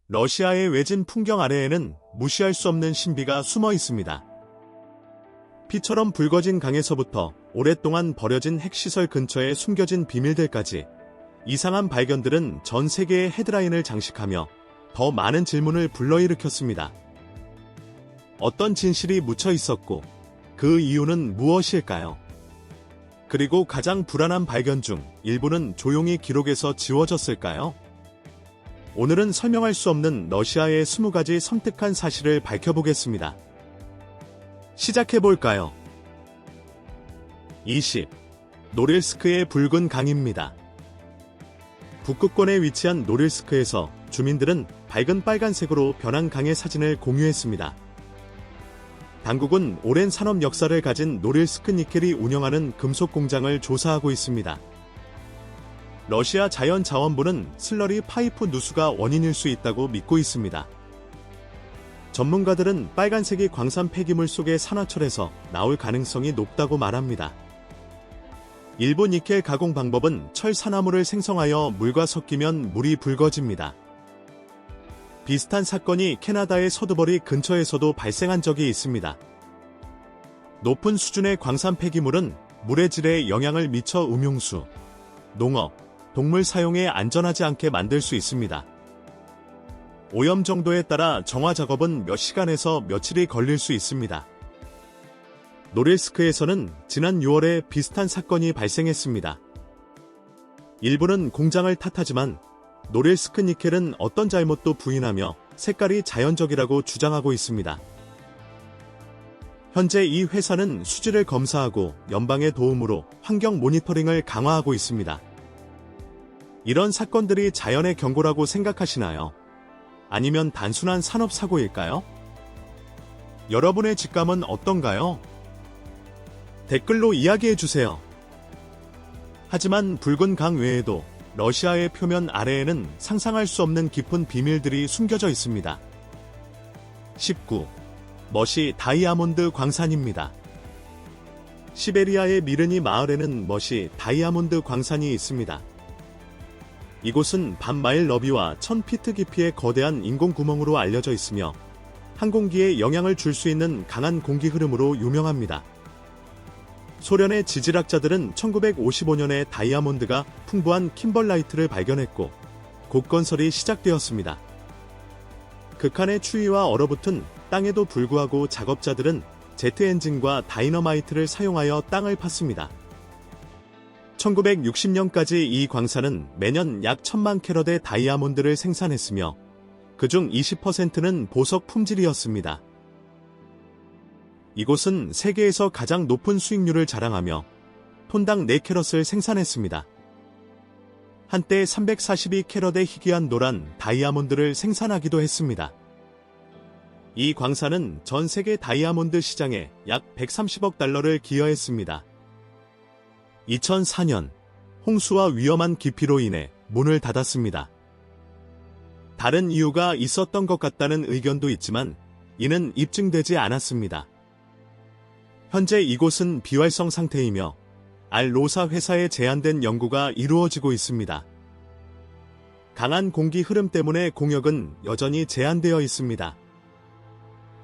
러시아의 외진 풍경 아래에는 무시할 수 없는 신비가 숨어 있습니다. 피처럼 붉어진 강에서부터 오랫동안 버려진 핵시설 근처에 숨겨진 비밀들까지 이상한 발견들은 전 세계의 헤드라인을 장식하며 더 많은 질문을 불러일으켰습니다. 어떤 진실이 묻혀 있었고 그 이유는 무엇일까요? 그리고 가장 불안한 발견 중 일부는 조용히 기록에서 지워졌을까요? 오늘은 설명할 수 없는 러시아의 20가지 섬뜩한 사실을 밝혀보겠습니다. 시작해볼까요? 20. 노릴스크의 붉은 강입니다. 북극권에 위치한 노릴스크에서 주민들은 밝은 빨간색으로 변한 강의 사진을 공유했습니다. 당국은 오랜 산업 역사를 가진 노릴스크 니켈이 운영하는 금속 공장을 조사하고 있습니다. 러시아 자연자원부는 슬러리 파이프 누수가 원인일 수 있다고 믿고 있습니다. 전문가들은 빨간색이 광산 폐기물 속의 산화철에서 나올 가능성이 높다고 말합니다. 일부 니켈 가공 방법은 철 산화물을 생성하여 물과 섞이면 물이 붉어집니다. 비슷한 사건이 캐나다의 서두버리 근처에서도 발생한 적이 있습니다. 높은 수준의 광산 폐기물은 물의 질에 영향을 미쳐 음용수, 농업, 동물 사용에 안전하지 않게 만들 수 있습니다. 오염 정도에 따라 정화 작업은 몇 시간에서 며칠이 걸릴 수 있습니다. 노릴스크에서는 지난 6월에 비슷한 사건이 발생했습니다. 일부는 공장을 탓하지만 노릴스크 니켈은 어떤 잘못도 부인하며 색깔이 자연적이라고 주장하고 있습니다. 현재 이 회사는 수질을 검사하고 연방의 도움으로 환경 모니터링을 강화하고 있습니다. 이런 사건들이 자연의 경고라고 생각하시나요? 아니면 단순한 산업사고일까요? 여러분의 직감은 어떤가요? 댓글로 이야기해주세요. 하지만 붉은 강 외에도 러시아의 표면 아래에는 상상할 수 없는 깊은 비밀들이 숨겨져 있습니다. 19. 머시 다이아몬드 광산입니다. 시베리아의 미르니 마을에는 머시 다이아몬드 광산이 있습니다. 이곳은 반마일 너비와 1000피트 깊이의 거대한 인공구멍으로 알려져 있으며 항공기에 영향을 줄 수 있는 강한 공기 흐름으로 유명합니다. 소련의 지질학자들은 1955년에 다이아몬드가 풍부한 킴벌라이트를 발견했고 곡 건설이 시작되었습니다. 극한의 추위와 얼어붙은 땅에도 불구하고 작업자들은 제트 엔진과 다이너마이트를 사용하여 땅을 팠습니다. 1960년까지 이 광산은 매년 약 1000만 캐럿의 다이아몬드를 생산했으며 그중 20%는 보석 품질이었습니다. 이곳은 세계에서 가장 높은 수익률을 자랑하며 톤당 4캐럿을 생산했습니다. 한때 342캐럿의 희귀한 노란 다이아몬드를 생산하기도 했습니다. 이 광산은 전 세계 다이아몬드 시장에 약 130억 달러를 기여했습니다. 2004년 홍수와 위험한 깊이로 인해 문을 닫았습니다. 다른 이유가 있었던 것 같다는 의견도 있지만 이는 입증되지 않았습니다. 현재 이곳은 비활성 상태이며 알로사 회사에 제한된 연구가 이루어지고 있습니다. 강한 공기 흐름 때문에 공역은 여전히 제한되어 있습니다.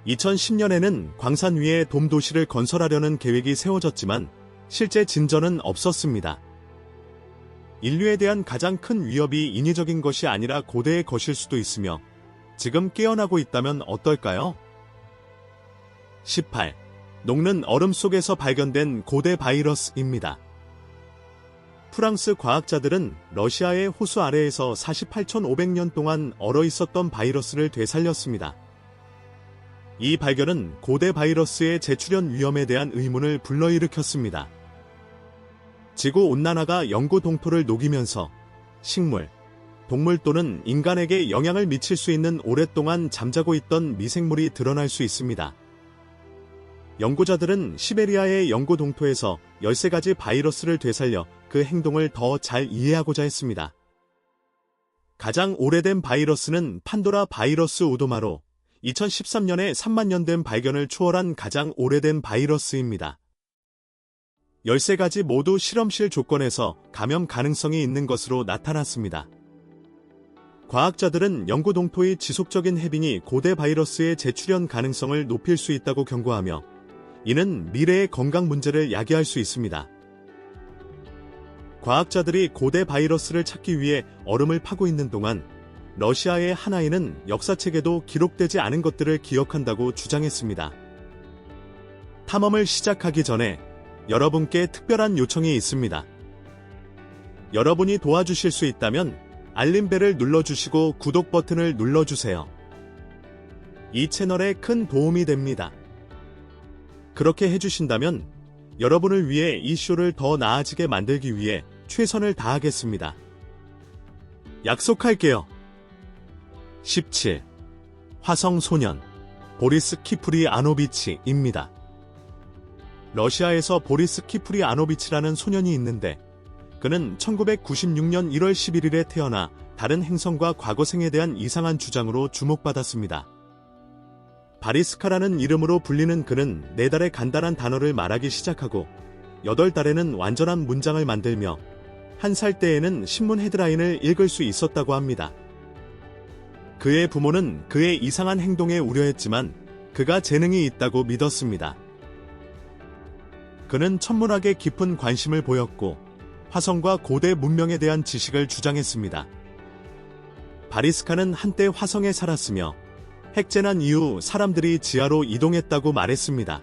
2010년에는 광산 위에 돔 도시를 건설하려는 계획이 세워졌지만 실제 진전은 없었습니다. 인류에 대한 가장 큰 위협이 인위적인 것이 아니라 고대의 것일 수도 있으며 지금 깨어나고 있다면 어떨까요? 18. 녹는 얼음 속에서 발견된 고대 바이러스입니다. 프랑스 과학자들은 러시아의 호수 아래에서 48,500년 동안 얼어 있었던 바이러스를 되살렸습니다. 이 발견은 고대 바이러스의 재출현 위험에 대한 의문을 불러일으켰습니다. 지구온난화가 영구 동토를 녹이면서 식물, 동물 또는 인간에게 영향을 미칠 수 있는 오랫동안 잠자고 있던 미생물이 드러날 수 있습니다. 연구자들은 시베리아의 영구 동토에서 13가지 바이러스를 되살려 그 행동을 더 잘 이해하고자 했습니다. 가장 오래된 바이러스는 판도라 바이러스 우도마로 2013년에 3만 년 된 발견을 초월한 가장 오래된 바이러스입니다. 13가지 모두 실험실 조건에서 감염 가능성이 있는 것으로 나타났습니다. 과학자들은 영구 동토의 지속적인 해빙이 고대 바이러스의 재출현 가능성을 높일 수 있다고 경고하며 이는 미래의 건강 문제를 야기할 수 있습니다. 과학자들이 고대 바이러스를 찾기 위해 얼음을 파고 있는 동안 러시아의 한 아이는 역사책에도 기록되지 않은 것들을 기억한다고 주장했습니다. 탐험을 시작하기 전에 여러분께 특별한 요청이 있습니다. 여러분이 도와주실 수 있다면 알림벨을 눌러주시고 구독 버튼을 눌러주세요. 이 채널에 큰 도움이 됩니다. 그렇게 해주신다면 여러분을 위해 이 쇼를 더 나아지게 만들기 위해 최선을 다하겠습니다. 약속할게요. 17. 화성소년 보리스 키프리아노비치입니다. 러시아에서 보리스 키프리아노비치라는 소년이 있는데 그는 1996년 1월 11일에 태어나 다른 행성과 과거생에 대한 이상한 주장으로 주목받았습니다. 바리스카라는 이름으로 불리는 그는 4달에 간단한 단어를 말하기 시작하고 8달에는 완전한 문장을 만들며 1살 때에는 신문 헤드라인을 읽을 수 있었다고 합니다. 그의 부모는 그의 이상한 행동에 우려했지만 그가 재능이 있다고 믿었습니다. 그는 천문학에 깊은 관심을 보였고 화성과 고대 문명에 대한 지식을 주장했습니다. 바리스카는 한때 화성에 살았으며 핵재난 이후 사람들이 지하로 이동했다고 말했습니다.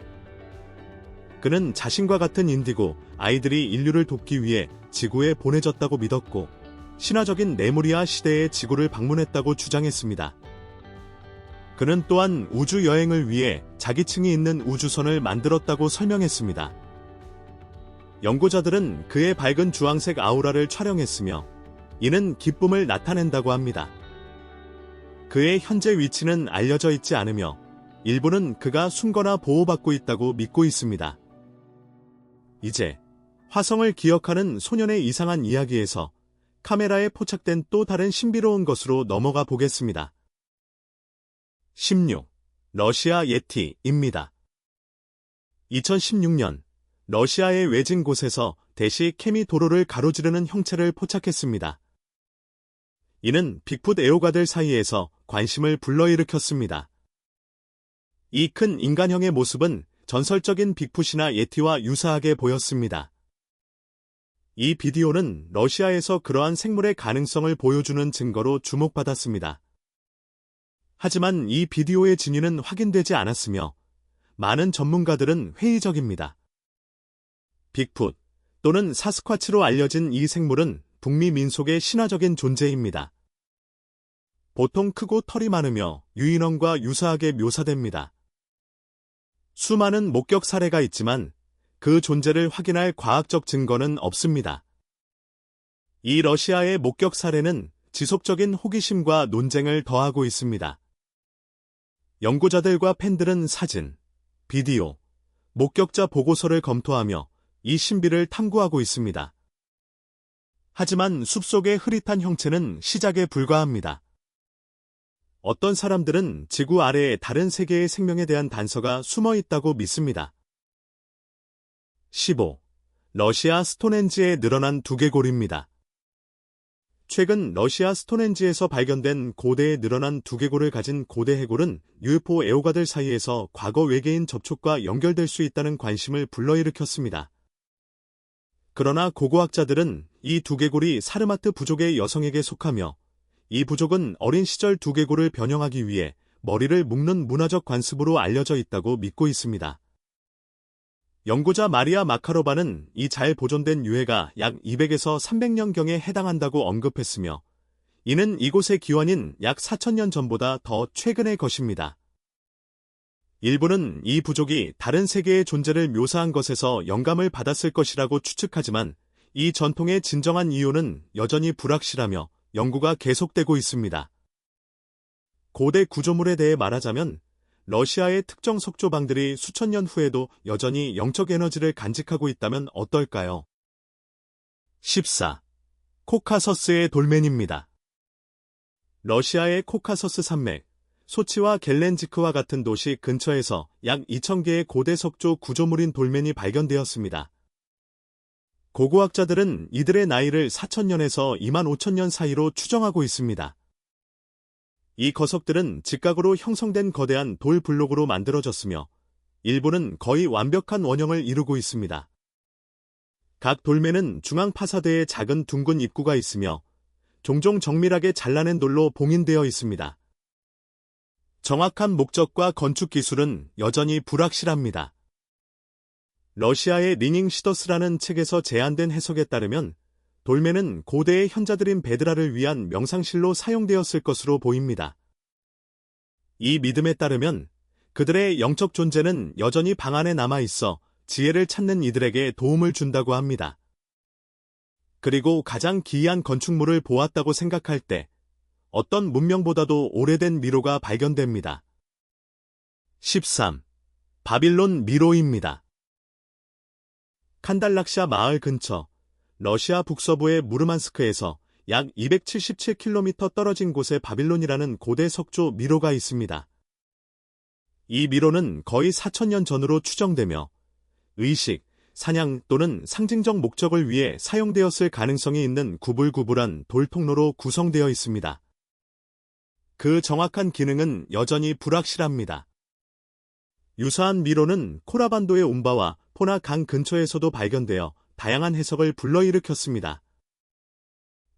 그는 자신과 같은 인디고 아이들이 인류를 돕기 위해 지구에 보내졌다고 믿었고 신화적인 레무리아 시대의 지구를 방문했다고 주장했습니다. 그는 또한 우주 여행을 위해 자기층이 있는 우주선을 만들었다고 설명했습니다. 연구자들은 그의 밝은 주황색 아우라를 촬영했으며 이는 기쁨을 나타낸다고 합니다. 그의 현재 위치는 알려져 있지 않으며 일부는 그가 숨거나 보호받고 있다고 믿고 있습니다. 이제 화성을 기억하는 소년의 이상한 이야기에서 카메라에 포착된 또 다른 신비로운 것으로 넘어가 보겠습니다. 16. 러시아 예티입니다. 2016년 러시아의 외진 곳에서 대시 케미 도로를 가로지르는 형체를 포착했습니다. 이는 빅풋 애호가들 사이에서 관심을 불러일으켰습니다. 이 큰 인간형의 모습은 전설적인 빅풋이나 예티와 유사하게 보였습니다. 이 비디오는 러시아에서 그러한 생물의 가능성을 보여주는 증거로 주목받았습니다. 하지만 이 비디오의 진위는 확인되지 않았으며 많은 전문가들은 회의적입니다. 빅풋 또는 사스쿼치로 알려진 이 생물은 북미 민속의 신화적인 존재입니다. 보통 크고 털이 많으며 유인원과 유사하게 묘사됩니다. 수많은 목격 사례가 있지만 그 존재를 확인할 과학적 증거는 없습니다. 이 러시아의 목격 사례는 지속적인 호기심과 논쟁을 더하고 있습니다. 연구자들과 팬들은 사진, 비디오, 목격자 보고서를 검토하며 이 신비를 탐구하고 있습니다. 하지만 숲속의 흐릿한 형체는 시작에 불과합니다. 어떤 사람들은 지구 아래에 다른 세계의 생명에 대한 단서가 숨어 있다고 믿습니다. 15. 러시아 스톤헨지에 늘어난 두개골입니다. 최근 러시아 스톤헨지에서 발견된 고대에 늘어난 두개골을 가진 고대 해골은 UFO 애호가들 사이에서 과거 외계인 접촉과 연결될 수 있다는 관심을 불러일으켰습니다. 그러나 고고학자들은 이 두개골이 사르마트 부족의 여성에게 속하며 이 부족은 어린 시절 두개골을 변형하기 위해 머리를 묶는 문화적 관습으로 알려져 있다고 믿고 있습니다. 연구자 마리아 마카로바는 이 잘 보존된 유해가 약 200에서 300년경에 해당한다고 언급했으며 이는 이곳의 기원인 약 4000년 전보다 더 최근의 것입니다. 일부는 이 부족이 다른 세계의 존재를 묘사한 것에서 영감을 받았을 것이라고 추측하지만 이 전통의 진정한 이유는 여전히 불확실하며 연구가 계속되고 있습니다. 고대 구조물에 대해 말하자면 러시아의 특정 석조방들이 수천 년 후에도 여전히 영적 에너지를 간직하고 있다면 어떨까요? 14. 코카서스의 돌멘입니다. 러시아의 코카서스 산맥, 소치와 겔렌지크와 같은 도시 근처에서 약 2000개의 고대 석조 구조물인 돌멘이 발견되었습니다. 고고학자들은 이들의 나이를 4000년에서 25000년 사이로 추정하고 있습니다. 이 거석들은 직각으로 형성된 거대한 돌 블록으로 만들어졌으며 일부는 거의 완벽한 원형을 이루고 있습니다. 각 돌면은 중앙 파사드에 작은 둥근 입구가 있으며 종종 정밀하게 잘라낸 돌로 봉인되어 있습니다. 정확한 목적과 건축 기술은 여전히 불확실합니다. 러시아의 리닝 시더스라는 책에서 제안된 해석에 따르면 돌멘은 고대의 현자들인 베드라를 위한 명상실로 사용되었을 것으로 보입니다. 이 믿음에 따르면 그들의 영적 존재는 여전히 방 안에 남아있어 지혜를 찾는 이들에게 도움을 준다고 합니다. 그리고 가장 기이한 건축물을 보았다고 생각할 때 어떤 문명보다도 오래된 미로가 발견됩니다. 13. 바빌론 미로입니다. 칸달락샤 마을 근처 러시아 북서부의 무르만스크에서 약 277km 떨어진 곳에 바빌론이라는 고대 석조 미로가 있습니다. 이 미로는 거의 4000년 전으로 추정되며 의식, 사냥 또는 상징적 목적을 위해 사용되었을 가능성이 있는 구불구불한 돌통로로 구성되어 있습니다. 그 정확한 기능은 여전히 불확실합니다. 유사한 미로는 코라반도의 운바와 포나 강 근처에서도 발견되어 다양한 해석을 불러일으켰습니다.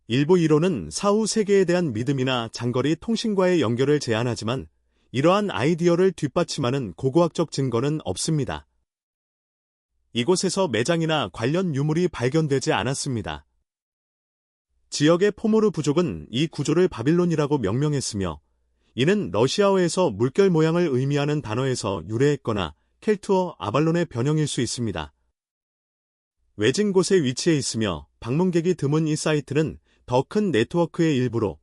일부 이론은 사후 세계에 대한 믿음이나 장거리 통신과의 연결을 제안하지만 이러한 아이디어를 뒷받침하는 고고학적 증거는 없습니다. 이곳에서 매장이나 관련 유물이 발견되지 않았습니다. 지역의 포모르 부족은 이 구조를 바빌론이라고 명명했으며 이는 러시아어에서 물결 모양을 의미하는 단어에서 유래했거나 켈트어 아발론의 변형일 수 있습니다. 외진 곳에 위치해 있으며 방문객이 드문 이 사이트는 더 큰 네트워크의 일부로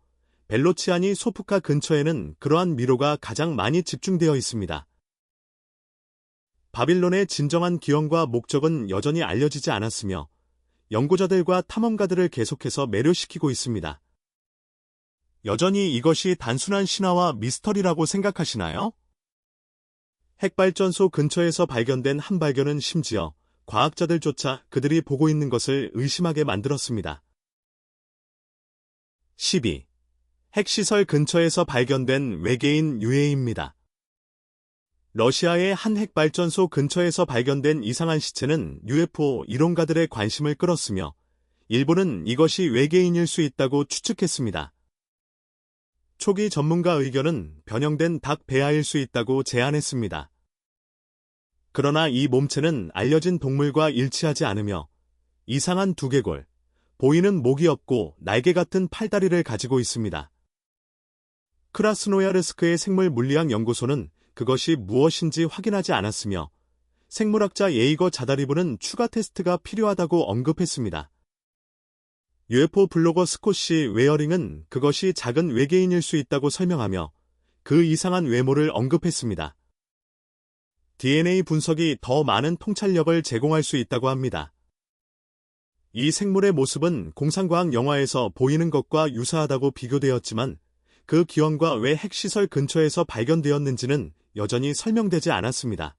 벨로치아니 소프카 근처에는 그러한 미로가 가장 많이 집중되어 있습니다. 바빌론의 진정한 기원과 목적은 여전히 알려지지 않았으며 연구자들과 탐험가들을 계속해서 매료시키고 있습니다. 여전히 이것이 단순한 신화와 미스터리라고 생각하시나요? 핵발전소 근처에서 발견된 한 발견은 심지어 과학자들조차 그들이 보고 있는 것을 의심하게 만들었습니다. 12. 핵시설 근처에서 발견된 외계인 유해입니다. 러시아의 한 핵발전소 근처에서 발견된 이상한 시체는 UFO 이론가들의 관심을 끌었으며 일부는 이것이 외계인일 수 있다고 추측했습니다. 초기 전문가 의견은 변형된 닭 배아일 수 있다고 제안했습니다. 그러나 이 몸체는 알려진 동물과 일치하지 않으며 이상한 두개골, 보이는 목이 없고 날개 같은 팔다리를 가지고 있습니다. 크라스노야르스크의 생물 물리학 연구소는 그것이 무엇인지 확인하지 않았으며 생물학자 예이거 자다리브는 추가 테스트가 필요하다고 언급했습니다. UFO 블로거 스콧시 웨어링은 그것이 작은 외계인일 수 있다고 설명하며 그 이상한 외모를 언급했습니다. DNA 분석이 더 많은 통찰력을 제공할 수 있다고 합니다. 이 생물의 모습은 공상과학 영화에서 보이는 것과 유사하다고 비교되었지만 그 기원과 왜 핵시설 근처에서 발견되었는지는 여전히 설명되지 않았습니다.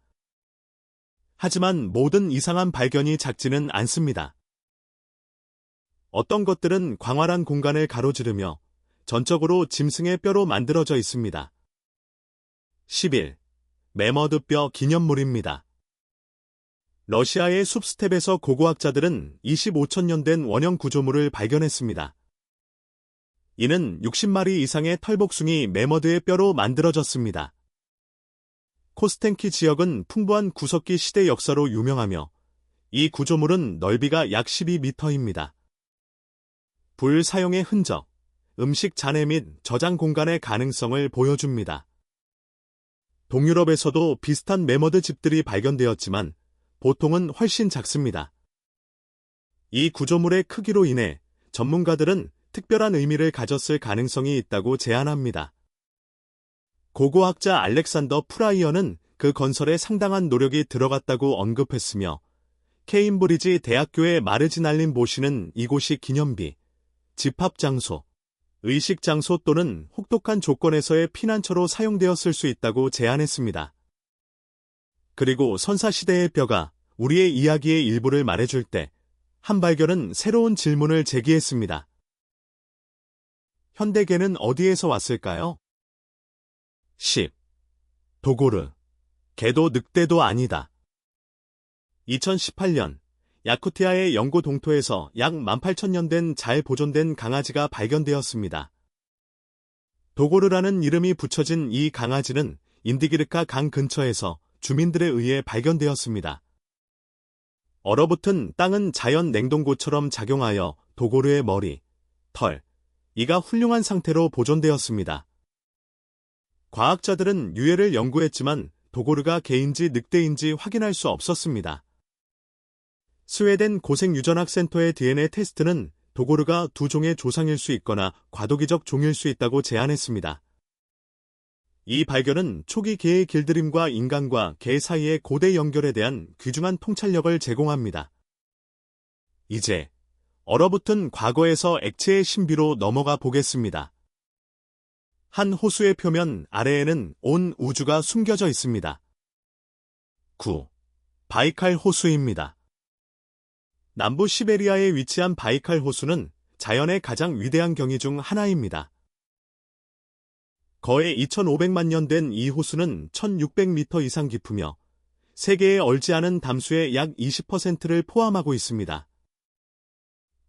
하지만 모든 이상한 발견이 작지는 않습니다. 어떤 것들은 광활한 공간을 가로지르며 전적으로 짐승의 뼈로 만들어져 있습니다. 11. 메머드 뼈 기념물입니다. 러시아의 숲스텝에서 고고학자들은 25,000년 된 원형 구조물을 발견했습니다. 이는 60마리 이상의 털복숭이 메머드의 뼈로 만들어졌습니다. 코스텐키 지역은 풍부한 구석기 시대 역사로 유명하며 이 구조물은 넓이가 약 12m입니다. 불 사용의 흔적, 음식 잔해 및 저장 공간의 가능성을 보여줍니다. 동유럽에서도 비슷한 메머드 집들이 발견되었지만 보통은 훨씬 작습니다. 이 구조물의 크기로 인해 전문가들은 특별한 의미를 가졌을 가능성이 있다고 제안합니다. 고고학자 알렉산더 프라이어는 그 건설에 상당한 노력이 들어갔다고 언급했으며 케임브리지 대학교의 마르지날린 보시는 이곳이 기념비, 집합장소, 의식장소 또는 혹독한 조건에서의 피난처로 사용되었을 수 있다고 제안했습니다. 그리고 선사시대의 뼈가 우리의 이야기의 일부를 말해줄 때 한 발견은 새로운 질문을 제기했습니다. 현대계는 어디에서 왔을까요? 10. 도고르. 개도 늑대도 아니다. 2018년 야쿠티아의 영구 동토에서 약 18,000년 된 잘 보존된 강아지가 발견되었습니다. 도고르라는 이름이 붙여진 이 강아지는 인디기르카 강 근처에서 주민들에 의해 발견되었습니다. 얼어붙은 땅은 자연 냉동고처럼 작용하여 도고르의 머리, 털, 이가 훌륭한 상태로 보존되었습니다. 과학자들은 유해를 연구했지만 도고르가 개인지 늑대인지 확인할 수 없었습니다. 스웨덴 고생유전학센터의 DNA 테스트는 도고르가 두 종의 조상일 수 있거나 과도기적 종일 수 있다고 제안했습니다. 이 발견은 초기 개의 길들임과 인간과 개 사이의 고대 연결에 대한 귀중한 통찰력을 제공합니다. 이제 얼어붙은 과거에서 액체의 신비로 넘어가 보겠습니다. 한 호수의 표면 아래에는 온 우주가 숨겨져 있습니다. 9. 바이칼 호수입니다. 남부 시베리아에 위치한 바이칼 호수는 자연의 가장 위대한 경이 중 하나입니다. 거의 2,500만 년 된 이 호수는 1,600m 이상 깊으며 세계에 얼지 않은 담수의 약 20%를 포함하고 있습니다.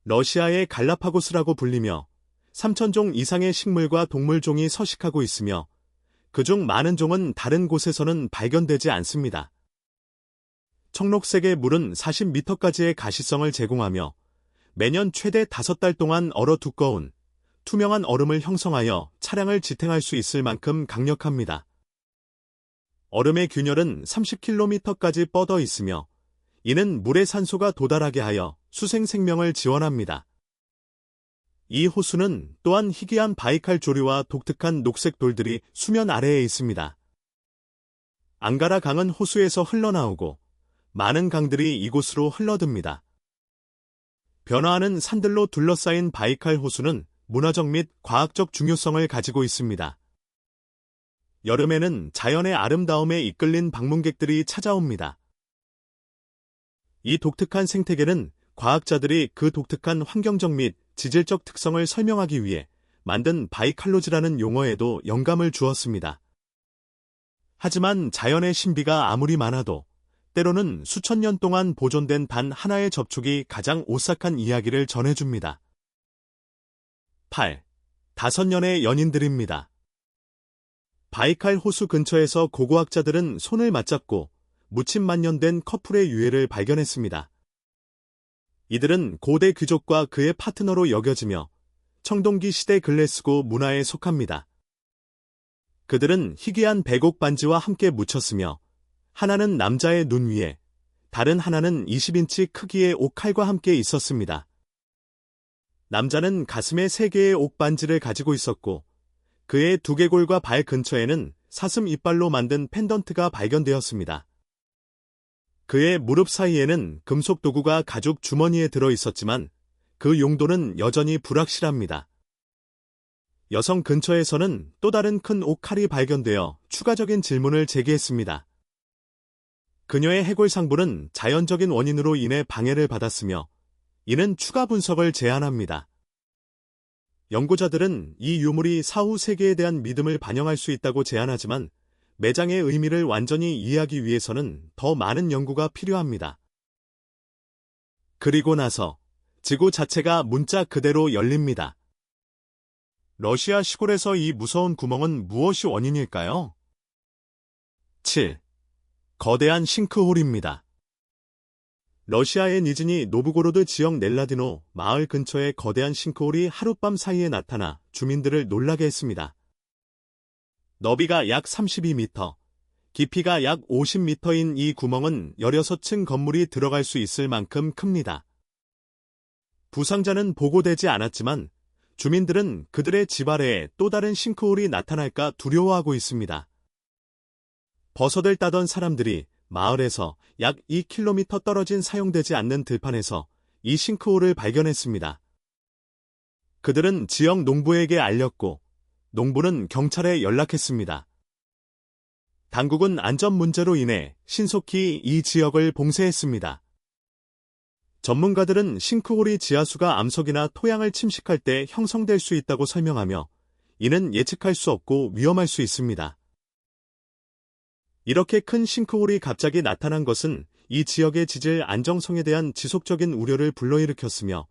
러시아의 갈라파고스라고 불리며 3,000종 이상의 식물과 동물종이 서식하고 있으며 그중 많은 종은 다른 곳에서는 발견되지 않습니다. 청록색의 물은 40m까지의 가시성을 제공하며 매년 최대 5달 동안 얼어 두꺼운 투명한 얼음을 형성하여 차량을 지탱할 수 있을 만큼 강력합니다. 얼음의 균열은 30km까지 뻗어 있으며 이는 물의 산소가 도달하게 하여 수생 생명을 지원합니다. 이 호수는 또한 희귀한 바이칼 조류와 독특한 녹색 돌들이 수면 아래에 있습니다. 앙가라 강은 호수에서 흘러나오고 많은 강들이 이곳으로 흘러듭니다. 변화하는 산들로 둘러싸인 바이칼 호수는 문화적 및 과학적 중요성을 가지고 있습니다. 여름에는 자연의 아름다움에 이끌린 방문객들이 찾아옵니다. 이 독특한 생태계는 과학자들이 그 독특한 환경적 및 지질적 특성을 설명하기 위해 만든 바이칼로즈라는 용어에도 영감을 주었습니다. 하지만 자연의 신비가 아무리 많아도 때로는 수천 년 동안 보존된 단 하나의 접촉이 가장 오싹한 이야기를 전해줍니다. 8. 5년의 연인들입니다. 바이칼 호수 근처에서 고고학자들은 손을 맞잡고 무친 만년된 커플의 유해를 발견했습니다. 이들은 고대 귀족과 그의 파트너로 여겨지며 청동기 시대 글래스고 문화에 속합니다. 그들은 희귀한 백옥 반지와 함께 묻혔으며 하나는 남자의 눈 위에, 다른 하나는 20인치 크기의 옥칼과 함께 있었습니다. 남자는 가슴에 3개의 옥 반지를 가지고 있었고 그의 두개골과 발 근처에는 사슴 이빨로 만든 펜던트가 발견되었습니다. 그의 무릎 사이에는 금속 도구가 가죽 주머니에 들어 있었지만 그 용도는 여전히 불확실합니다. 여성 근처에서는 또 다른 큰 옥칼이 발견되어 추가적인 질문을 제기했습니다. 그녀의 해골 상부는 자연적인 원인으로 인해 방해를 받았으며 이는 추가 분석을 제안합니다. 연구자들은 이 유물이 사후 세계에 대한 믿음을 반영할 수 있다고 제안하지만 매장의 의미를 완전히 이해하기 위해서는 더 많은 연구가 필요합니다. 그리고 나서 지구 자체가 문자 그대로 열립니다. 러시아 시골에서 이 무서운 구멍은 무엇이 원인일까요? 7. 거대한 싱크홀입니다. 러시아의 니즈니 노브고로드 지역 넬라디노 마을 근처에 거대한 싱크홀이 하룻밤 사이에 나타나 주민들을 놀라게 했습니다. 너비가 약 32m, 깊이가 약 50m인 이 구멍은 16층 건물이 들어갈 수 있을 만큼 큽니다. 부상자는 보고되지 않았지만 주민들은 그들의 집 아래에 또 다른 싱크홀이 나타날까 두려워하고 있습니다. 버섯을 따던 사람들이 마을에서 약 2km 떨어진 사용되지 않는 들판에서 이 싱크홀을 발견했습니다. 그들은 지역 농부에게 알렸고 농부는 경찰에 연락했습니다. 당국은 안전 문제로 인해 신속히 이 지역을 봉쇄했습니다. 전문가들은 싱크홀이 지하수가 암석이나 토양을 침식할 때 형성될 수 있다고 설명하며 이는 예측할 수 없고 위험할 수 있습니다. 이렇게 큰 싱크홀이 갑자기 나타난 것은 이 지역의 지질 안정성에 대한 지속적인 우려를 불러일으켰으며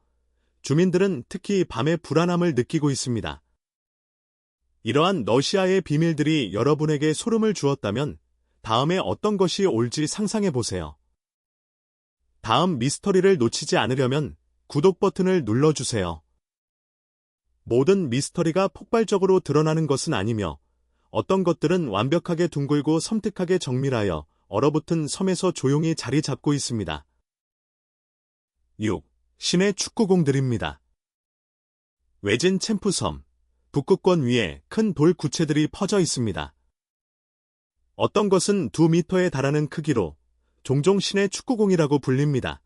주민들은 특히 밤에 불안함을 느끼고 있습니다. 이러한 러시아의 비밀들이 여러분에게 소름을 주었다면 다음에 어떤 것이 올지 상상해 보세요. 다음 미스터리를 놓치지 않으려면 구독 버튼을 눌러주세요. 모든 미스터리가 폭발적으로 드러나는 것은 아니며 어떤 것들은 완벽하게 둥글고 섬뜩하게 정밀하여 얼어붙은 섬에서 조용히 자리 잡고 있습니다. 6. 신의 축구공들입니다. 외진 챔프섬, 북극권 위에 큰 돌 구체들이 퍼져 있습니다. 어떤 것은 2미터에 달하는 크기로 종종 신의 축구공이라고 불립니다.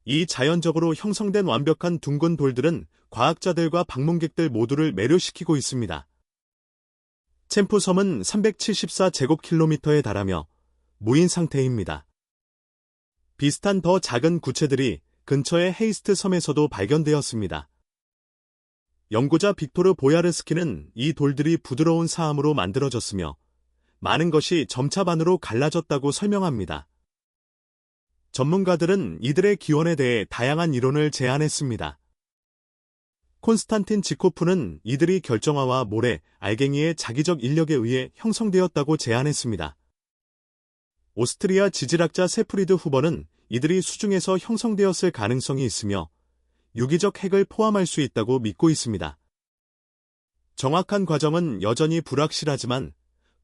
이 자연적으로 형성된 완벽한 둥근 돌들은 과학자들과 방문객들 모두를 매료시키고 있습니다. 챔프섬은 374제곱킬로미터에 달하며 무인 상태입니다. 비슷한 더 작은 구체들이 근처의 헤이스트 섬에서도 발견되었습니다. 연구자 빅토르 보야르스키는 이 돌들이 부드러운 사암으로 만들어졌으며 많은 것이 점차반으로 갈라졌다고 설명합니다. 전문가들은 이들의 기원에 대해 다양한 이론을 제안했습니다. 콘스탄틴 지코프는 이들이 결정화와 모래, 알갱이의 자기적 인력에 의해 형성되었다고 제안했습니다. 오스트리아 지질학자 세프리드 후버는 이들이 수중에서 형성되었을 가능성이 있으며 유기적 핵을 포함할 수 있다고 믿고 있습니다. 정확한 과정은 여전히 불확실하지만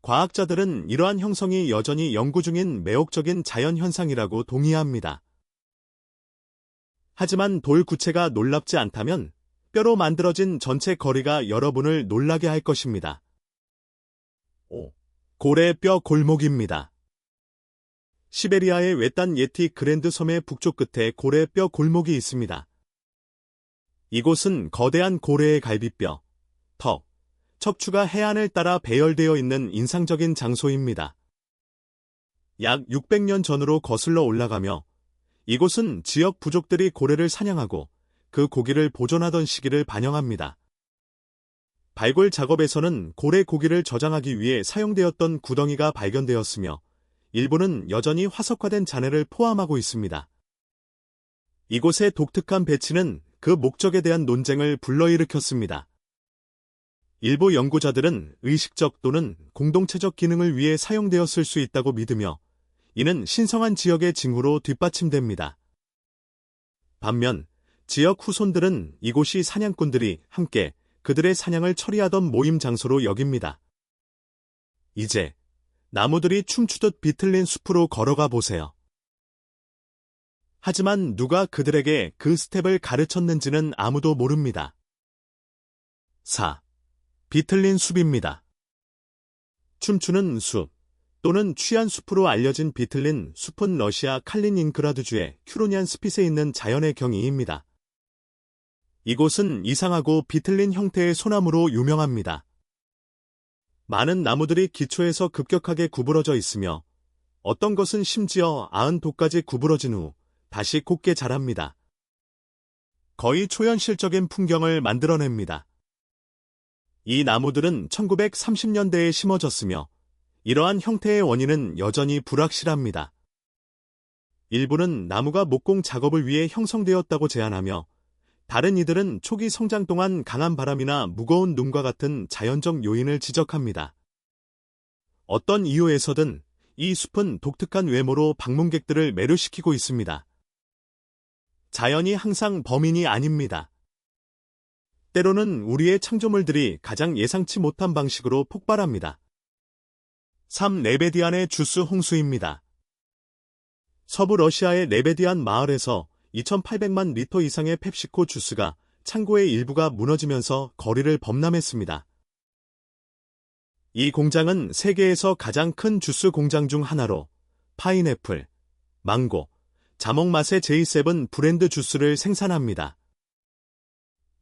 과학자들은 이러한 형성이 여전히 연구 중인 매혹적인 자연현상이라고 동의합니다. 하지만 돌 구체가 놀랍지 않다면 뼈로 만들어진 전체 거리가 여러분을 놀라게 할 것입니다. 5. 고래 뼈 골목입니다. 시베리아의 외딴 예티 그랜드 섬의 북쪽 끝에 고래 뼈 골목이 있습니다. 이곳은 거대한 고래의 갈비뼈, 턱, 척추가 해안을 따라 배열되어 있는 인상적인 장소입니다. 약 600년 전으로 거슬러 올라가며 이곳은 지역 부족들이 고래를 사냥하고 그 고기를 보존하던 시기를 반영합니다. 발굴 작업에서는 고래 고기를 저장하기 위해 사용되었던 구덩이가 발견되었으며 일부는 여전히 화석화된 잔해를 포함하고 있습니다. 이곳의 독특한 배치는 그 목적에 대한 논쟁을 불러일으켰습니다. 일부 연구자들은 의식적 또는 공동체적 기능을 위해 사용되었을 수 있다고 믿으며 이는 신성한 지역의 징후로 뒷받침됩니다. 반면 지역 후손들은 이곳이 사냥꾼들이 함께 그들의 사냥을 처리하던 모임 장소로 여깁니다. 이제 나무들이 춤추듯 비틀린 숲으로 걸어가 보세요. 하지만 누가 그들에게 그 스텝을 가르쳤는지는 아무도 모릅니다. 4. 비틀린 숲입니다. 춤추는 숲 또는 취한 숲으로 알려진 비틀린 숲은 러시아 칼리닌그라드주의 큐로니안 스핏에 있는 자연의 경이입니다. 이곳은 이상하고 비틀린 형태의 소나무로 유명합니다. 많은 나무들이 기초에서 급격하게 구부러져 있으며 어떤 것은 심지어 90도까지 구부러진 후 다시 곧게 자랍니다. 거의 초현실적인 풍경을 만들어냅니다. 이 나무들은 1930년대에 심어졌으며 이러한 형태의 원인은 여전히 불확실합니다. 일부는 나무가 목공 작업을 위해 형성되었다고 제안하며 다른 이들은 초기 성장 동안 강한 바람이나 무거운 눈과 같은 자연적 요인을 지적합니다. 어떤 이유에서든 이 숲은 독특한 외모로 방문객들을 매료시키고 있습니다. 자연이 항상 범인이 아닙니다. 때로는 우리의 창조물들이 가장 예상치 못한 방식으로 폭발합니다. 3. 레베디안의 주스 홍수입니다. 서부 러시아의 레베디안 마을에서 2,800만 리터 이상의 펩시코 주스가 창고의 일부가 무너지면서 거리를 범람했습니다. 이 공장은 세계에서 가장 큰 주스 공장 중 하나로 파인애플, 망고, 자몽 맛의 J7 브랜드 주스를 생산합니다.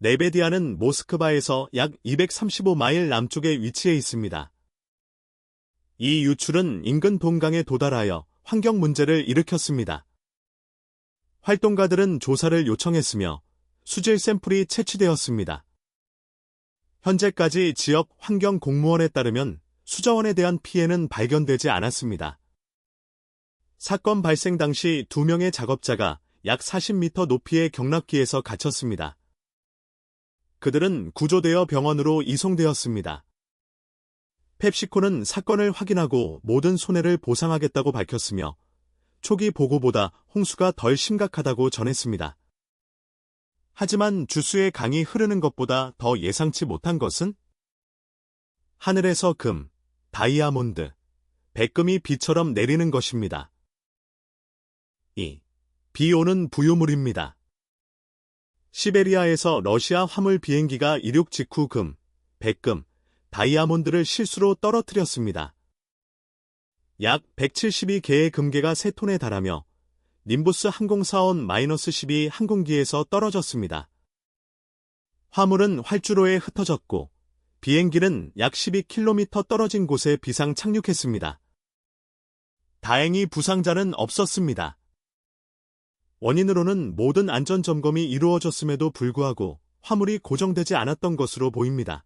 레베디안은 모스크바에서 약 235마일 남쪽에 위치해 있습니다. 이 유출은 인근 동강에 도달하여 환경 문제를 일으켰습니다. 활동가들은 조사를 요청했으며 수질 샘플이 채취되었습니다. 현재까지 지역 환경 공무원에 따르면 수자원에 대한 피해는 발견되지 않았습니다. 사건 발생 당시 2명의 작업자가 약 40m 높이의 경락기에서 갇혔습니다. 그들은 구조되어 병원으로 이송되었습니다. 펩시코는 사건을 확인하고 모든 손해를 보상하겠다고 밝혔으며 초기 보고보다 홍수가 덜 심각하다고 전했습니다. 하지만 주스의 강이 흐르는 것보다 더 예상치 못한 것은 하늘에서 금, 다이아몬드, 백금이 비처럼 내리는 것입니다. 2. 비 오는 부유물입니다. 시베리아에서 러시아 화물 비행기가 이륙 직후 금, 백금, 다이아몬드를 실수로 떨어뜨렸습니다. 약 172개의 금괴가 3톤에 달하며 님부스 항공사원 -12 항공기에서 떨어졌습니다. 화물은 활주로에 흩어졌고 비행기는 약 12km 떨어진 곳에 비상 착륙했습니다. 다행히 부상자는 없었습니다. 원인으로는 모든 안전점검이 이루어졌음에도 불구하고 화물이 고정되지 않았던 것으로 보입니다.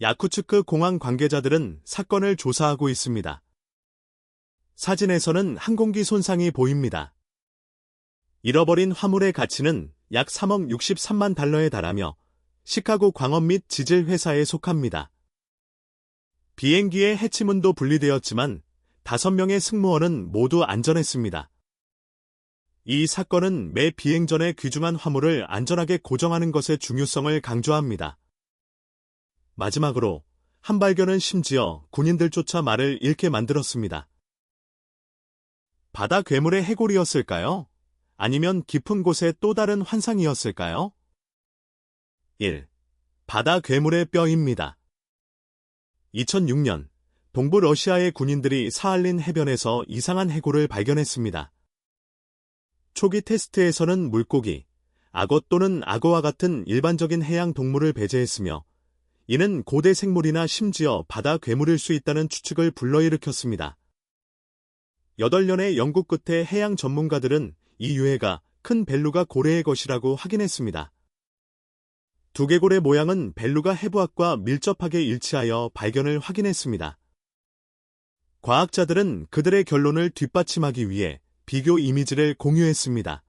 야쿠츠크 공항 관계자들은 사건을 조사하고 있습니다. 사진에서는 항공기 손상이 보입니다. 잃어버린 화물의 가치는 약 3억 63만 달러에 달하며 시카고 광업 및 지질 회사에 속합니다. 비행기의 해치문도 분리되었지만 5명의 승무원은 모두 안전했습니다. 이 사건은 매 비행 전에 귀중한 화물을 안전하게 고정하는 것의 중요성을 강조합니다. 마지막으로 한 발견은 심지어 군인들조차 말을 잃게 만들었습니다. 바다 괴물의 해골이었을까요? 아니면 깊은 곳의 또 다른 환상이었을까요? 1. 바다 괴물의 뼈입니다. 2006년 동부 러시아의 군인들이 사할린 해변에서 이상한 해골을 발견했습니다. 초기 테스트에서는 물고기, 악어 또는 악어와 같은 일반적인 해양 동물을 배제했으며 이는 고대 생물이나 심지어 바다 괴물일 수 있다는 추측을 불러일으켰습니다. 8년의 연구 끝에 해양 전문가들은 이 유해가 큰 벨루가 고래의 것이라고 확인했습니다. 두개골의 모양은 벨루가 해부학과 밀접하게 일치하여 발견을 확인했습니다. 과학자들은 그들의 결론을 뒷받침하기 위해 비교 이미지를 공유했습니다.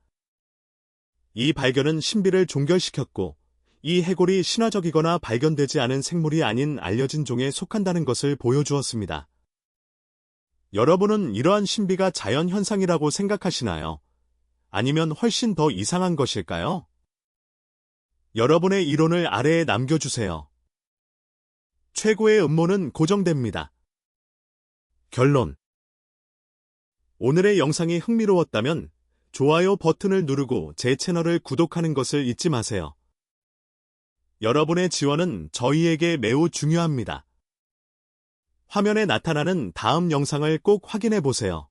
이 발견은 신비를 종결시켰고 이 해골이 신화적이거나 발견되지 않은 생물이 아닌 알려진 종에 속한다는 것을 보여주었습니다. 여러분은 이러한 신비가 자연현상이라고 생각하시나요? 아니면 훨씬 더 이상한 것일까요? 여러분의 이론을 아래에 남겨주세요. 최고의 음모는 고정됩니다. 결론. 오늘의 영상이 흥미로웠다면 좋아요 버튼을 누르고 제 채널을 구독하는 것을 잊지 마세요. 여러분의 지원은 저희에게 매우 중요합니다. 화면에 나타나는 다음 영상을 꼭 확인해 보세요.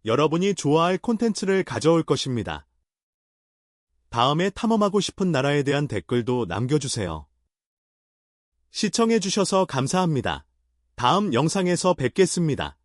여러분이 좋아할 콘텐츠를 가져올 것입니다. 다음에 탐험하고 싶은 나라에 대한 댓글도 남겨주세요. 시청해 주셔서 감사합니다. 다음 영상에서 뵙겠습니다.